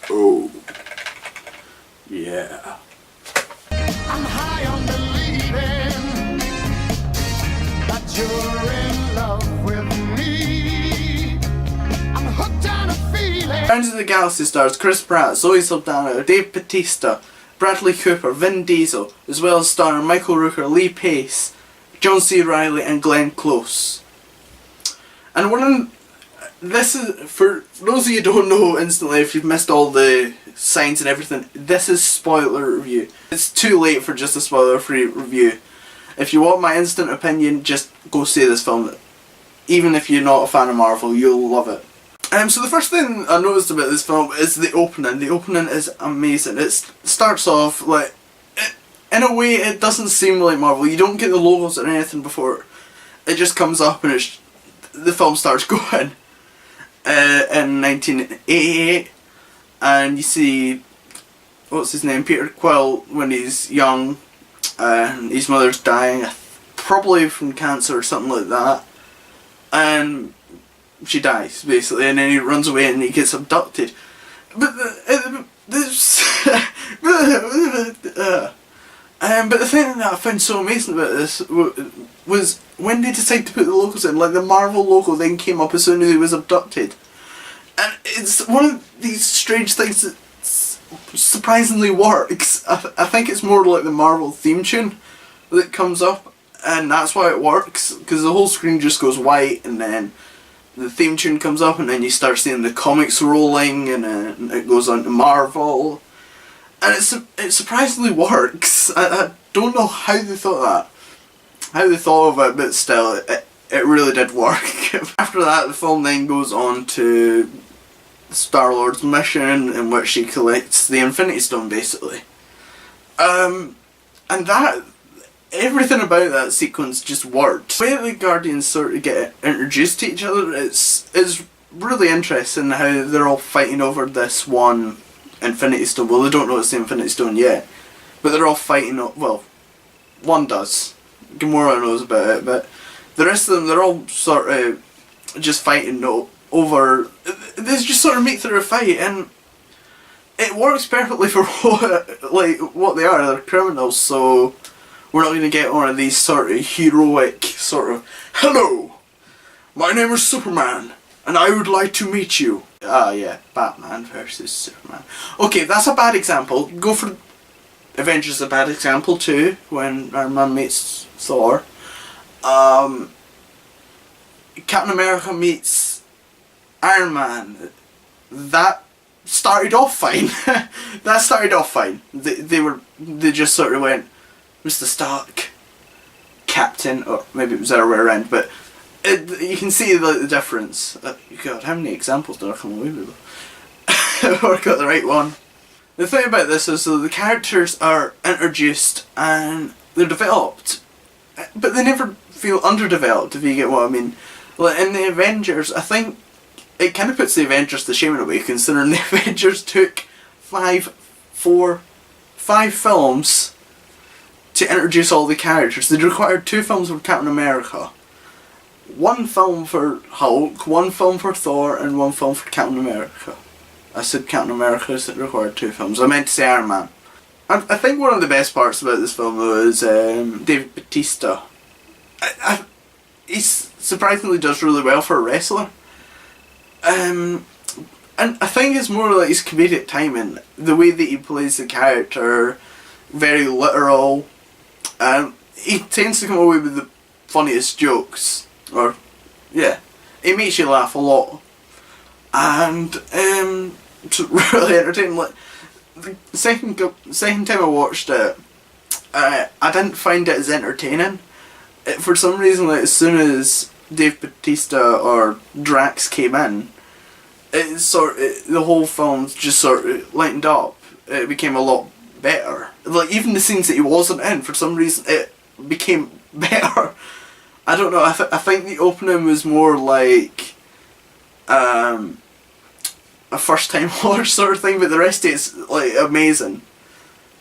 Oh, yeah. I'm high on believing that you're in love with me. I'm hooked on a feeling. Guardians of the Galaxy stars Chris Pratt, Zoe Saldana, Dave Bautista, Bradley Cooper, Vin Diesel, as well as starring Michael Rooker, Lee Pace, John C. Reilly and Glenn Close. And this is, for those of you who don't know instantly, if you've missed all the signs and everything, this is spoiler review. It's too late for just a spoiler-free review. If you want my instant opinion, just go see this film. Even if you're not a fan of Marvel, you'll love it. So the first thing I noticed about this film is the opening. The opening is amazing. It starts off like, in a way it doesn't seem like Marvel. You don't get the logos or anything before. It just comes up and the film starts going. In 1988, and you see, what's his name, Peter Quill, when he's young, and his mother's dying, probably from cancer or something like that, and she dies basically, and then he runs away and he gets abducted. But but the thing that I found so amazing about this was when they decided to put the logos in, like the Marvel logo then came up as soon as he was abducted. And it's one of these strange things that surprisingly works. I think it's more like the Marvel theme tune that comes up, and that's why it works, because the whole screen just goes white and then the theme tune comes up and then you start seeing the comics rolling and then it goes on to Marvel. And it surprisingly works. I don't know how they thought of it, but still, it really did work. After that, the film then goes on to Star-Lord's mission, in which he collects the Infinity Stone, basically. And everything about that sequence just worked. The way the Guardians sort of get introduced to each other is really interesting, how they're all fighting over this one Infinity Stone. Well, they don't know it's the Infinity Stone yet, but they're all fighting. Well, one does. Gamora knows about it, but the rest of them, they're all sort of just fighting over. They just sort of make through a fight, and it works perfectly for what they are. They're criminals, so we're not going to get one of these sort of heroic hello, my name is Superman, and I would like to meet you. Yeah, Batman versus Superman. Okay, that's a bad example. Go for Avengers, a bad example too, when Iron Man meets Thor. Captain America meets Iron Man. That started off fine. They just sort of went, Mr. Stark, Captain, or maybe it was the other way around, but you can see the difference. God, how many examples did I come away with? I got the right one. The thing about this is that the characters are introduced and they're developed, but they never feel underdeveloped, if you get what I mean. Like in the Avengers, I think it kind of puts the Avengers to shame in a way, considering the Avengers took five films to introduce all the characters. They required 2 films for Captain America, 1 film for Hulk, 1 film for Thor, and 1 film for Captain America. I said Captain America, so it required 2 films. I meant to say Iron Man. I think one of the best parts about this film though is Dave Bautista. He surprisingly does really well for a wrestler. And I think it's more like his comedic timing. The way that he plays the character, very literal. He tends to come away with the funniest jokes. Or, yeah, it makes you laugh a lot. And it's really entertaining. Like, the second time I watched it, I didn't find it as entertaining. For some reason, like, as soon as Dave Bautista or Drax came in, the whole film just sort of lightened up. It became a lot better. Like, even the scenes that he wasn't in, for some reason, it became better. I don't know, I think the opening was more like a first time watch sort of thing, but the rest of it's like amazing.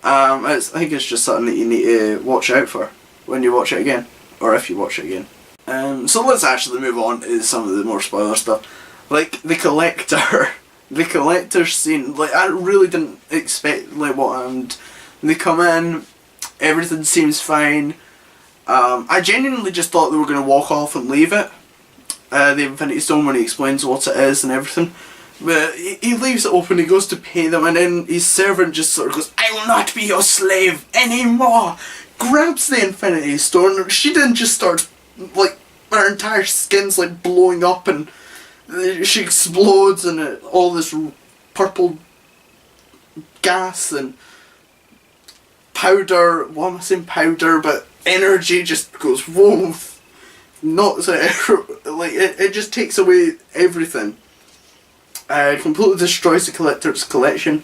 I think it's just something that you need to watch out for when you watch it again, or if you watch it again. So let's actually move on to some of the more spoiler stuff. Like, the Collector the collector's scene, like, I really didn't expect, like, what happened. They come in, everything seems fine. I genuinely just thought they were going to walk off and leave it. The Infinity Stone, when he explains what it is and everything. But he leaves it open, he goes to pay them, and then his servant just sort of goes, "I will not be your slave anymore!" Grabs the Infinity Stone. She then just starts, like, her entire skin's like blowing up, and she explodes, and all this purple gas and powder, well, I'm not saying powder, but energy just goes, whoa, knocks it, like, it just takes away everything. Completely destroys the collector's collection.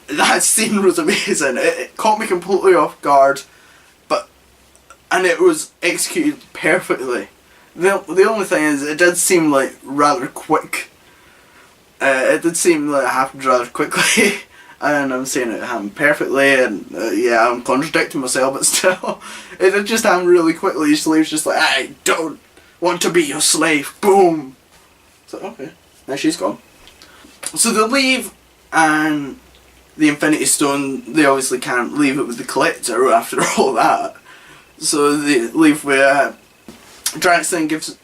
That scene was amazing. It caught me completely off guard, and it was executed perfectly. The only thing is, it did seem like rather quick. It did seem like it happened rather quickly, and I'm saying it happened perfectly, and yeah, I'm contradicting myself, but still, it did just happen really quickly. His slave's just like, "I don't want to be your slave." Boom. So okay, now she's gone. So they leave, and the Infinity Stone, they obviously can't leave it with the collector after all that. So they leave with Draxton gives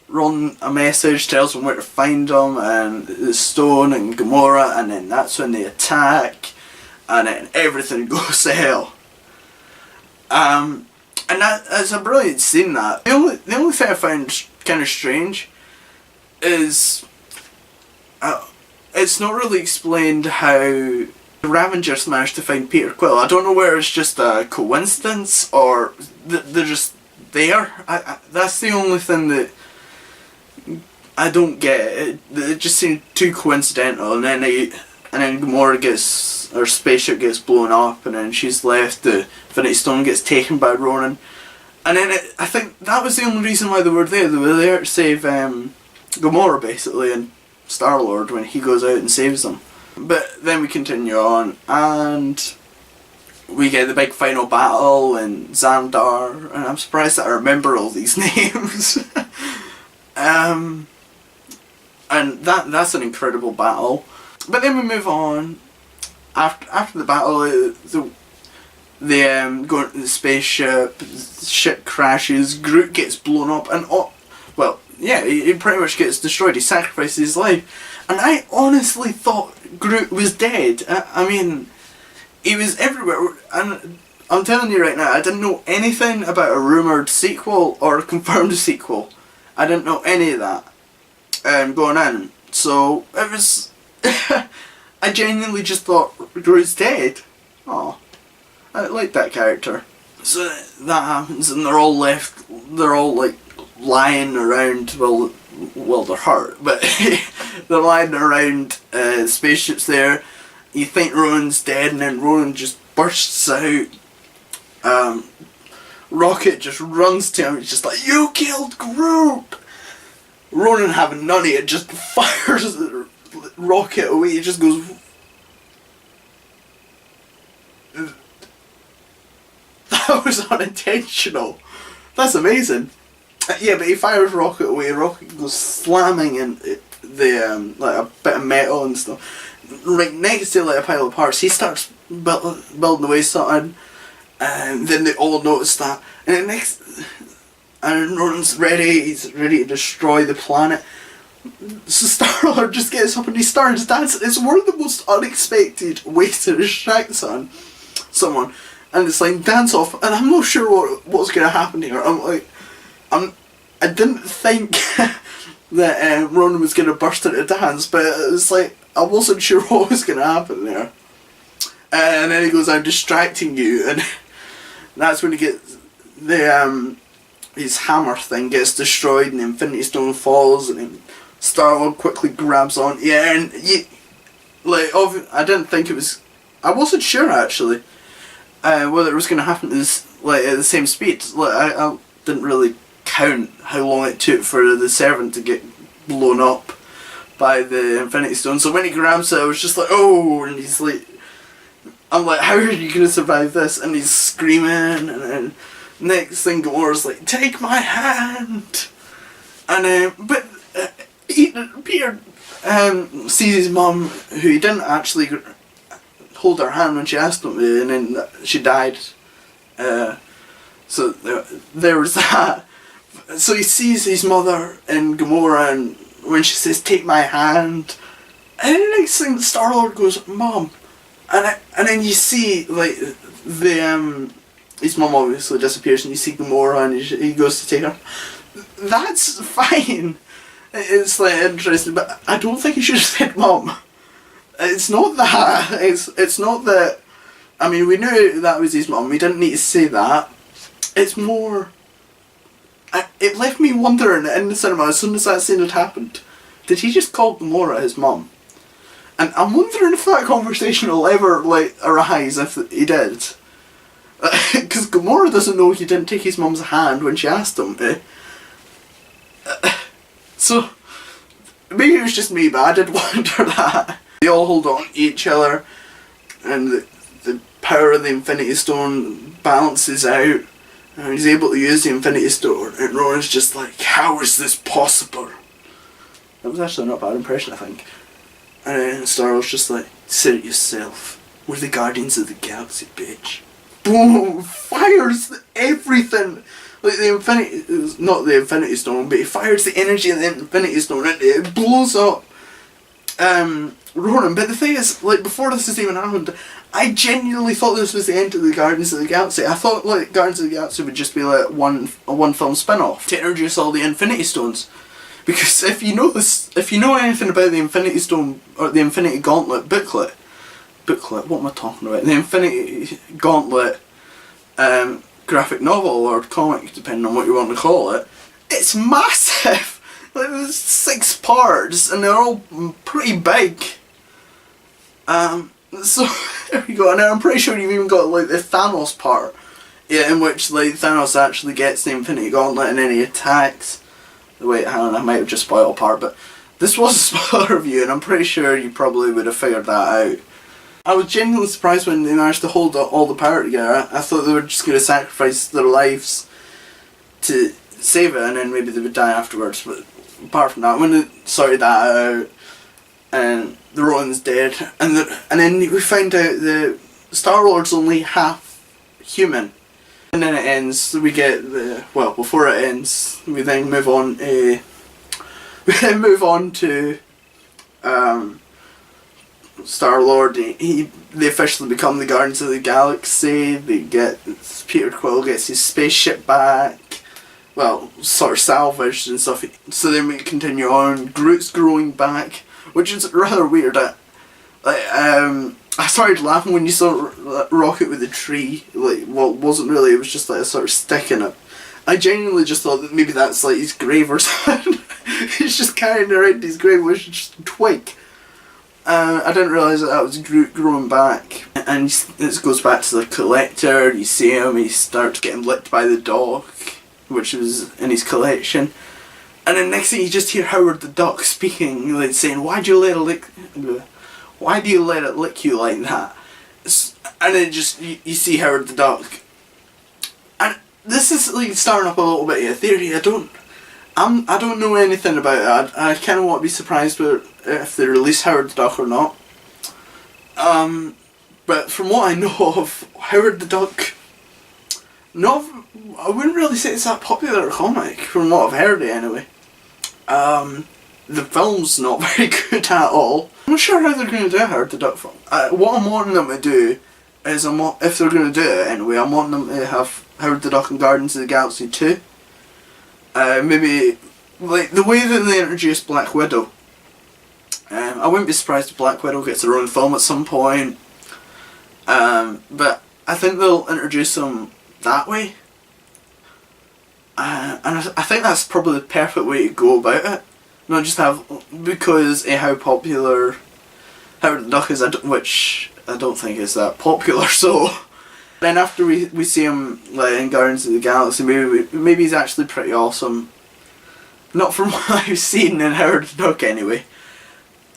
Ron a message, tells him where to find him, and the stone and Gamora, and then that's when they attack, and then everything goes to hell. And that's a brilliant scene. That the only thing I found kind of strange is it's not really explained how the Ravengers managed to find Peter Quill. I don't know whether it's just a coincidence or they're just there. That's the only thing that I don't get. It just seemed too coincidental, and then Gamora gets, her spaceship gets blown up, and then she's left. The Infinity Stone gets taken by Ronan, and then I think that was the only reason why they were there. They were there to save Gamora, basically, and Star-Lord when he goes out and saves them. But then we continue on, and we get the big final battle in Xandar, and I'm surprised that I remember all these names. And that's an incredible battle. But then we move on. After the battle, they go into the spaceship, the ship crashes, Groot gets blown up, and well, yeah, he pretty much gets destroyed. He sacrifices his life. And I honestly thought Groot was dead. I mean, he was everywhere. And I'm telling you right now, I didn't know anything about a rumoured sequel or a confirmed sequel. I didn't know any of that going in. So, it was... I genuinely just thought Groot's dead. Oh, I like that character. So that happens, and they're all like lying around, well they're hurt, but they're lying around spaceships there. You think Ronan's dead, and then Ronan just bursts out. Rocket just runs to him, he's just like, "You killed Groot!" Ronan, having none of it, just fires Rocket away. He just goes... That was unintentional. That's amazing. Yeah, but he fires Rocket away. Rocket goes slamming into the like a bit of metal and stuff. Right next to like a pile of parts, he starts building away something, and then they all notice that. And and Ronan's ready. He's ready to destroy the planet. So Star-Lord just gets up and he starts dancing. It's one of the most unexpected ways to distract someone. And it's like, dance off, and I'm not sure what's going to happen here. I didn't think that Ronan was going to burst into dance, but it was like, I wasn't sure what was going to happen there. And then he goes, "I'm distracting you," and that's when he gets his hammer thing gets destroyed, and the Infinity Stone falls, and then Star-Lord quickly grabs on. Yeah, and I didn't think it was. I wasn't sure actually whether it was going to happen at the same speed. I didn't really count how long it took for the servant to get blown up by the Infinity Stone. So when he grabs it, I was just like, "Oh!" And he's like, I'm like, "How are you going to survive this?" And he's screaming, and then next thing Gamora's like, "Take my hand!" And but Peter, sees his mum, who he didn't actually hold her hand when she asked him to, and then she died. So there was that. So he sees his mother in Gamora, and when she says, "Take my hand," and then the next thing Star-Lord goes, "Mom," and then you see like his mum obviously disappears, and you see Gamora, and he goes to take her. That's fine. It's like interesting, but I don't think he should have said "Mom." It's not that. It's not that. I mean, we knew that was his mum. We didn't need to say that. It's more. It left me wondering in the cinema as soon as that scene had happened. Did he just call Gamora his mum? And I'm wondering if that conversation will ever arise if he did. Because Gamora doesn't know he didn't take his mum's hand when she asked him to. So maybe it was just me, but I did wonder that. They all hold on to each other, and the power of the Infinity Stone balances out. And he's able to use the Infinity Stone, and Ronan's just like, "How is this possible?" That was actually not a bad impression, I think. And then Star-Lord's just like, "Say it yourself. We're the Guardians of the Galaxy, bitch." Boom! Fires everything! Like the Infinity... Not the Infinity Stone, but he fires the energy of the Infinity Stone, and it blows up Ronan. But the thing is, like, before this has even happened, I genuinely thought this was the end of the Guardians of the Galaxy. I thought like Guardians of the Galaxy would just be like a one film spin-off to introduce all the Infinity Stones. Because if you know anything about the Infinity Stone or the Infinity Gauntlet booklet, what am I talking about? The Infinity Gauntlet graphic novel or comic, depending on what you want to call it, it's massive. Like there's 6 parts and they're all pretty big. So there we go, and I'm pretty sure you've even got like the Thanos part, yeah, in which like Thanos actually gets the Infinity Gauntlet and then he attacks. Wait, hang on, I might have just spoiled a part, but this was a spoiler review, and I'm pretty sure you probably would have figured that out. I was genuinely surprised when they managed to hold all the power together. I thought they were just going to sacrifice their lives to save it, and then maybe they would die afterwards. But apart from that, when they sorted that out, and the Ronin's dead, and then we find out the Star-Lord's only half human, and then it ends. We get before it ends, we then move on. To Star-Lord. They officially become the Guardians of the Galaxy. Peter Quill gets his spaceship back. Well, sort of salvaged and stuff. So then we continue on. Groot's growing back, which is rather weird. I started laughing when you saw Rocket with the tree. Wasn't really. It was just like a sort of stick in it. I genuinely just thought that maybe that's like his grave or something. He's just carrying around his grave, which is just a twig. I didn't realise that was Groot growing back. And this goes back to the Collector. You see him, he starts getting licked by the dog, which was in his collection. And then next thing you just hear Howard the Duck speaking, like saying, why do you let it lick you like that? And then just, you see Howard the Duck. And this is like starting up a little bit of a theory. I don't know anything about it. I kind of want to be surprised if they release Howard the Duck or not. But from what I know of Howard the Duck, I wouldn't really say it's that popular a comic, from what I've heard anyway. The film's not very good at all. I'm not sure how they're going to do a Howard the Duck film. What I'm wanting them to do is, if they're going to do it anyway, I'm wanting them to have Howard the Duck and Guardians of the Galaxy 2. Maybe, like, the way that they introduced Black Widow. I wouldn't be surprised if Black Widow gets her own film at some point. But I think they'll introduce them that way. And I think that's probably the perfect way to go about it. Not just have, because of how popular Howard the Duck is, which I don't think is that popular, so... Then after we see him like in Guardians of the Galaxy, maybe he's actually pretty awesome. Not from what I've seen in Howard the Duck anyway.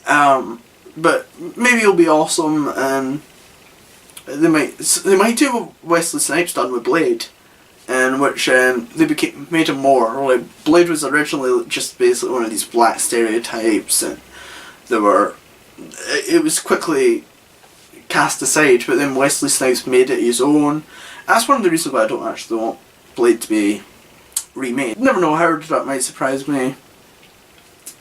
But maybe he'll be awesome, and they might do what Wesley Snipes done with Blade, in which they made him more. Like Blade was originally just basically one of these black stereotypes, and it was quickly cast aside, but then Wesley Snipes made it his own. That's one of the reasons why I don't actually want Blade to be remade. Never know how that might surprise me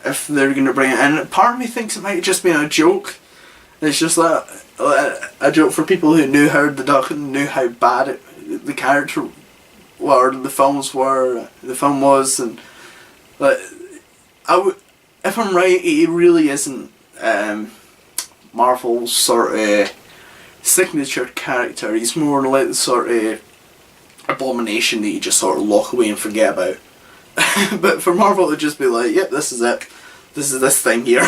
if they're going to bring it in. Part of me thinks it might just be a joke. It's just like a joke for people who knew Howard the Duck and knew how bad the character or the film was, and if I'm right, he really isn't Marvel's sort of signature character. He's more like the sort of abomination that you just sort of lock away and forget about. But for Marvel to just be like, yep, this is it. This is this thing here.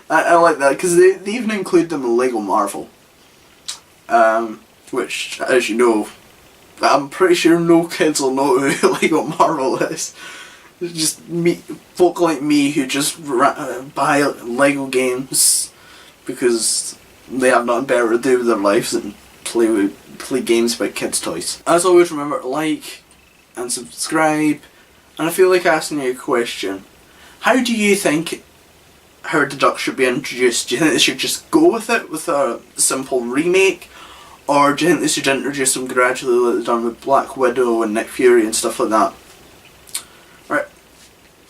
I like that, because they even include them in Lego Marvel. Which, as you know, I'm pretty sure no kids will know who Lego Marvel is. It's just folk like me who just buy Lego games because they have nothing better to do with their lives than play games about kids' toys. As always, remember to like and subscribe. And I feel like asking you a question. How do you think Howard the Duck should be introduced? Do you think they should just go with it with a simple remake? Or do you think they should introduce them gradually like they've done with Black Widow and Nick Fury and stuff like that?